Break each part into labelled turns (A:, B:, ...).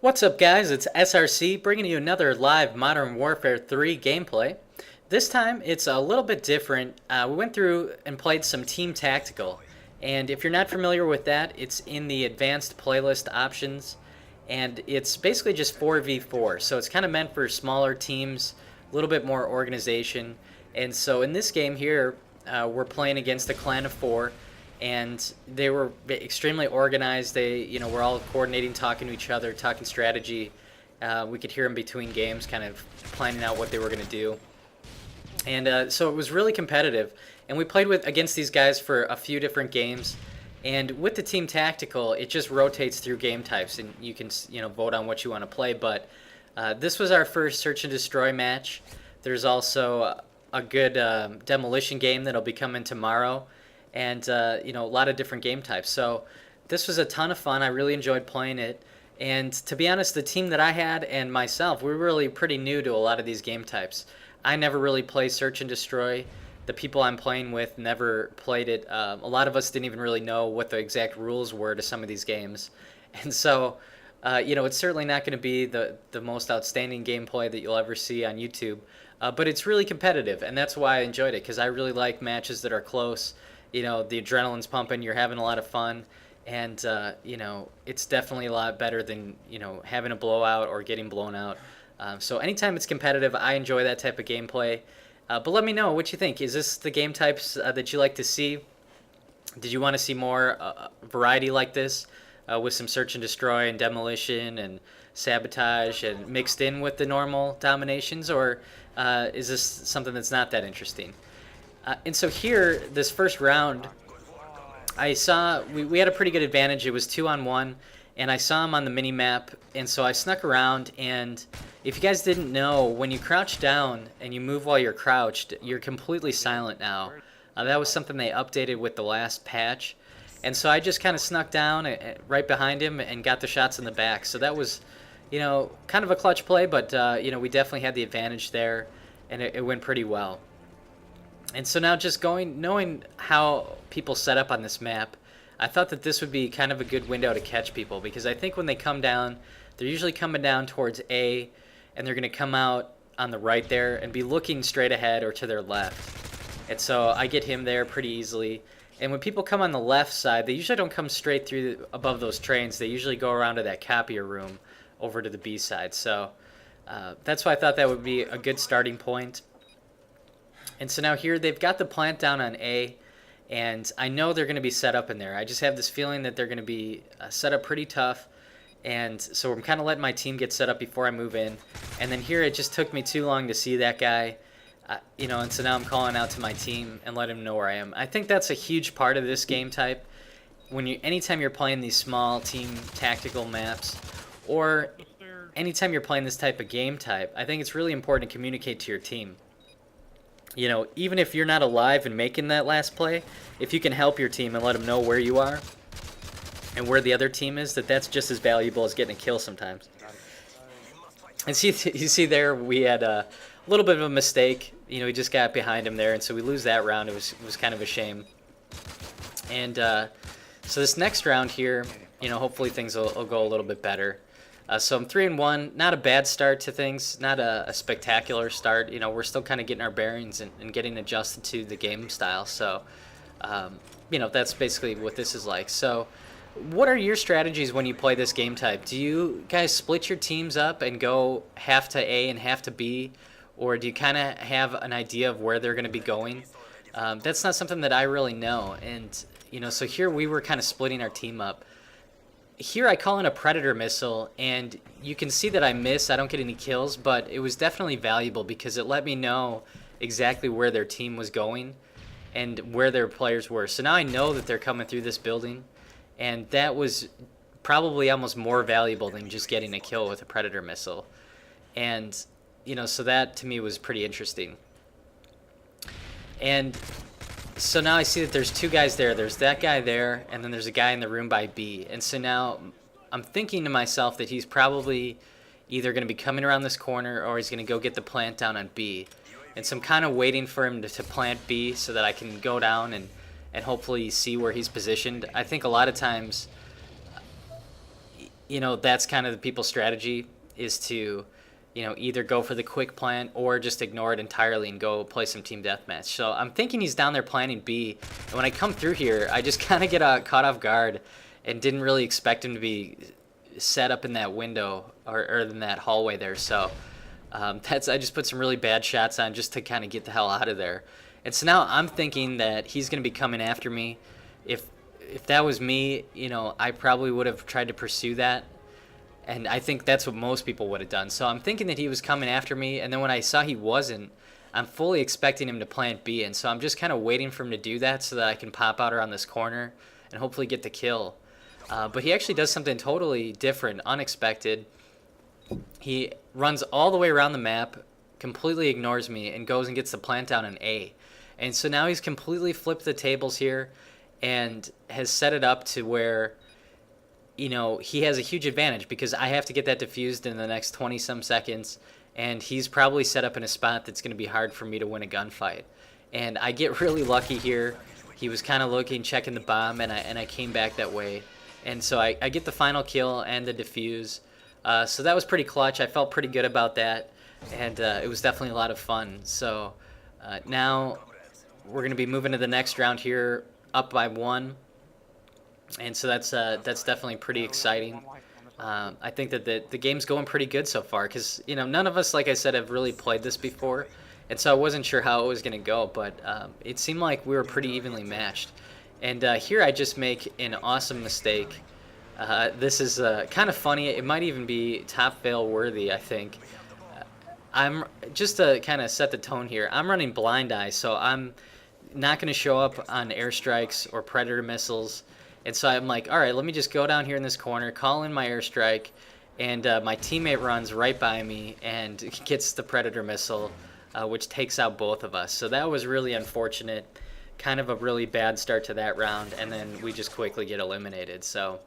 A: What's up, guys? It's SRC bringing you another live Modern Warfare 3 gameplay. This time it's a little bit different. We went through and played some Team Tactical, and if you're not familiar with that, it's in the advanced playlist options, and it's basically just 4v4, so it's kind of meant for smaller teams, a little bit more organization. And so in this game here, we're playing against a clan of 4, and they were extremely organized. They, were all coordinating, talking to each other, talking strategy. We could hear them between games, kind of planning out what they were going to do. And so it was really competitive. And we played against these guys for a few different games. And with the Team Tactical, it just rotates through game types, and you can, vote on what you want to play. But this was our first search and destroy match. There's also a good demolition game that'll be coming tomorrow. And a lot of different game types. So this was a ton of fun. I really enjoyed playing it. And to be honest, the team that I had and myself, we were really pretty new to a lot of these game types. I never really played Search and Destroy. The people I'm playing with never played it. A lot of us didn't even really know what the exact rules were to some of these games. And so, it's certainly not going to be the most outstanding gameplay that you'll ever see on YouTube. But it's really competitive, and that's why I enjoyed it, because I really like matches that are close. The adrenaline's pumping, you're having a lot of fun, and, it's definitely a lot better than, having a blowout or getting blown out. So anytime it's competitive, I enjoy that type of gameplay. But let me know what you think. Is this the game types that you like to see? Did you want to see more variety like this with some search and destroy and demolition and sabotage and mixed in with the normal dominations, or is this something that's not that interesting? And so here, this first round, I saw we had a pretty good advantage. It was 2-on-1, and I saw him on the mini map, and so I snuck around. And if you guys didn't know, when you crouch down and you move while you're crouched, you're completely silent now. That was something they updated with the last patch, and so I just kind of snuck down right behind him and got the shots in the back. So that was, kind of a clutch play, but we definitely had the advantage there, and it went pretty well. And so now just knowing how people set up on this map, I thought that this would be kind of a good window to catch people, because I think when they come down, they're usually coming down towards A, and they're going to come out on the right there and be looking straight ahead or to their left. And so I get him there pretty easily. And when people come on the left side, they usually don't come straight through above those trains. They usually go around to that copier room over to the B side. So that's why I thought that would be a good starting point. And so now here they've got the plant down on A, and I know they're going to be set up in there. I just have this feeling that they're going to be set up pretty tough, and so I'm kind of letting my team get set up before I move in. And then here it just took me too long to see that guy, and so now I'm calling out to my team and letting them know where I am. I think that's a huge part of this game type. Anytime you're playing these small team tactical maps, or anytime you're playing this type of game type, I think it's really important to communicate to your team. Even if you're not alive and making that last play, if you can help your team and let them know where you are and where the other team is, that's just as valuable as getting a kill sometimes. And you see there, we had a little bit of a mistake. We just got behind him there, and so we lose that round. It was kind of a shame. And so this next round here, hopefully things will go a little bit better. So I'm 3-1, not a bad start to things, not a spectacular start. We're still kind of getting our bearings and getting adjusted to the game style. So, that's basically what this is like. So what are your strategies when you play this game type? Do you guys split your teams up and go half to A and half to B? Or do you kind of have an idea of where they're going to be going? That's not something that I really know. And, so here we were kind of splitting our team up. Here I call in a predator missile, and you can see that I miss. I don't get any kills, but it was definitely valuable because it let me know exactly where their team was going and where their players were. So now I know that they're coming through this building, and that was probably almost more valuable than just getting a kill with a predator missile. And, so that to me was pretty interesting. And so now I see that there's two guys there. There's that guy there, and then there's a guy in the room by B. And so now I'm thinking to myself that he's probably either going to be coming around this corner or he's going to go get the plant down on B. And so I'm kind of waiting for him to plant B so that I can go down and hopefully see where he's positioned. I think a lot of times that's kind of the people's strategy is to, either go for the quick plant or just ignore it entirely and go play some team deathmatch. So I'm thinking he's down there planning B, and when I come through here, I just kind of get caught off guard and didn't really expect him to be set up in that window or in that hallway there. So I just put some really bad shots on just to kind of get the hell out of there. And so now I'm thinking that he's going to be coming after me. If that was me, I probably would have tried to pursue that. And I think that's what most people would have done. So I'm thinking that he was coming after me. And then when I saw he wasn't, I'm fully expecting him to plant B. And so I'm just kind of waiting for him to do that so that I can pop out around this corner and hopefully get the kill. But he actually does something totally different, unexpected. He runs all the way around the map, completely ignores me, and goes and gets the plant down in A. And so now he's completely flipped the tables here and has set it up to where, he has a huge advantage because I have to get that diffused in the next 20-some seconds, and he's probably set up in a spot that's going to be hard for me to win a gunfight. And I get really lucky here. He was kind of looking, checking the bomb, and I came back that way. And so I get the final kill and the defuse. So that was pretty clutch. I felt pretty good about that, and it was definitely a lot of fun. So now we're going to be moving to the next round here, up by 1. And so that's definitely pretty exciting. I think that the game's going pretty good so far because, none of us, like I said, have really played this before. And so I wasn't sure how it was going to go, but it seemed like we were pretty evenly matched. And here I just make an awesome mistake. This is kind of funny. It might even be top fail worthy, I think. I'm just to kind of set the tone here. I'm running blind eye, so I'm not going to show up on airstrikes or predator missiles. And so I'm like, all right, let me just go down here in this corner, call in my airstrike, and my teammate runs right by me and gets the predator missile, which takes out both of us. So that was really unfortunate. Kind of a really bad start to that round, and then we just quickly get eliminated. So,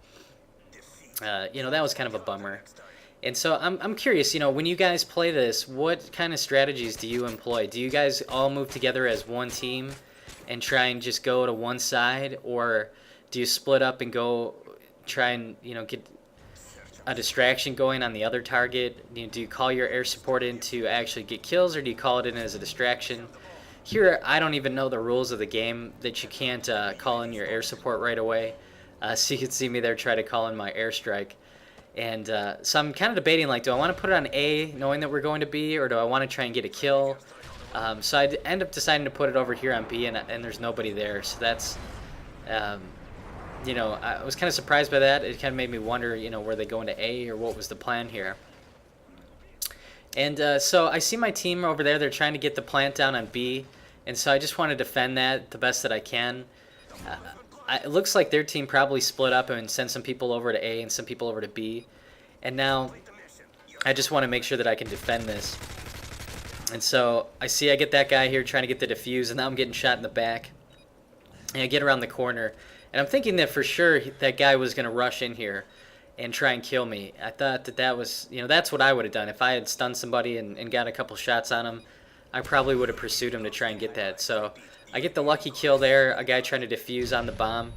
A: that was kind of a bummer. And so I'm curious, when you guys play this, what kind of strategies do you employ? Do you guys all move together as one team and try and just go to one side, or do you split up and go try and get a distraction going on the other target? Do you call your air support in to actually get kills, or do you call it in as a distraction? Here, I don't even know the rules of the game that you can't call in your air support right away. So you can see me there try to call in my airstrike. And so I'm kind of debating, do I want to put it on A, knowing that we're going to B, or do I want to try and get a kill? So I end up deciding to put it over here on B, and there's nobody there. So that's, I was kind of surprised by that. It kind of made me wonder, were they going to A, or what was the plan here? And so I see my team over there. They're trying to get the plant down on B. And so I just want to defend that the best that I can. It looks like their team probably split up and sent some people over to A and some people over to B. And now I just want to make sure that I can defend this. And so I get that guy here trying to get the defuse, and now I'm getting shot in the back. And I get around the corner. And I'm thinking that for sure that guy was going to rush in here and try and kill me. I thought that was, that's what I would have done. If I had stunned somebody and got a couple shots on him, I probably would have pursued him to try and get that. So I get the lucky kill there, a guy trying to defuse on the bomb.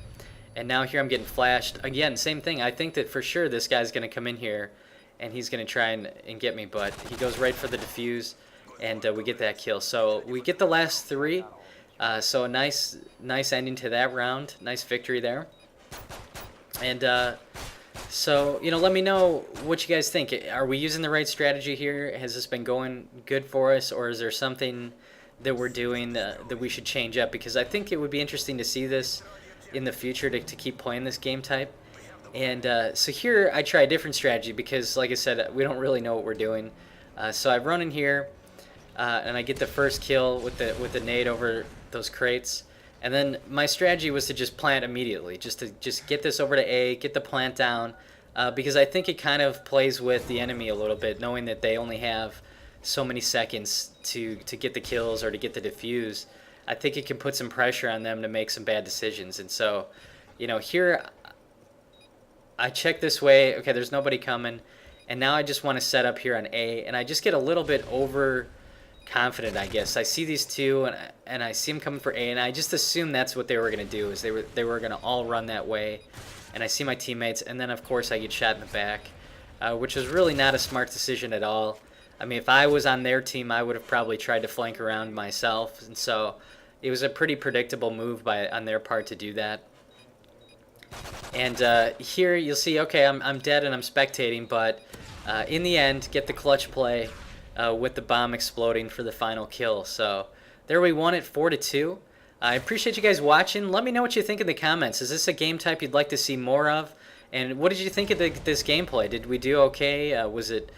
A: And now here I'm getting flashed. Again, same thing. I think that for sure this guy's going to come in here and he's going to try and get me, but he goes right for the defuse, and we get that kill. So we get the last 3. So a nice ending to that round. Nice victory there. And so, let me know what you guys think. Are we using the right strategy here? Has this been going good for us, or is there something that we're doing that we should change up? Because I think it would be interesting to see this in the future to keep playing this game type. And so here I try a different strategy because, like I said, we don't really know what we're doing. So I run in here, and I get the first kill with the nade over those crates. And then my strategy was to just plant immediately, just get this over to A, get the plant down, because I think it kind of plays with the enemy a little bit, knowing that they only have so many seconds to get the kills or to get the defuse. I think it can put some pressure on them to make some bad decisions. And so, here I check this way. Okay, there's nobody coming. And now I just want to set up here on A, and I just get a little bit overconfident, I guess. I see these two, and I see them coming for A, and I just assume that's what they were going to do, is they were going to all run that way. and I see my teammates, and then of course I get shot in the back, which is really not a smart decision at all. I mean, if I was on their team, I would have probably tried to flank around myself, and so it was a pretty predictable move on their part to do that. And here you'll see, okay, I'm dead and I'm spectating, but in the end, get the clutch play with the bomb exploding for the final kill. So there we won it 4-2. I appreciate you guys watching. Let me know what you think in the comments. Is this a game type you'd like to see more of? And what did you think of this gameplay? Did we do okay? Was it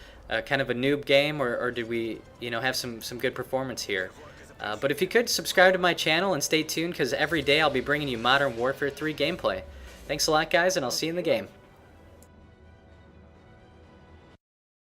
A: kind of a noob game, or did we, have some good performance here? But if you could, subscribe to my channel and stay tuned, because every day I'll be bringing you Modern Warfare 3 gameplay. Thanks a lot, guys, and I'll see you in the game.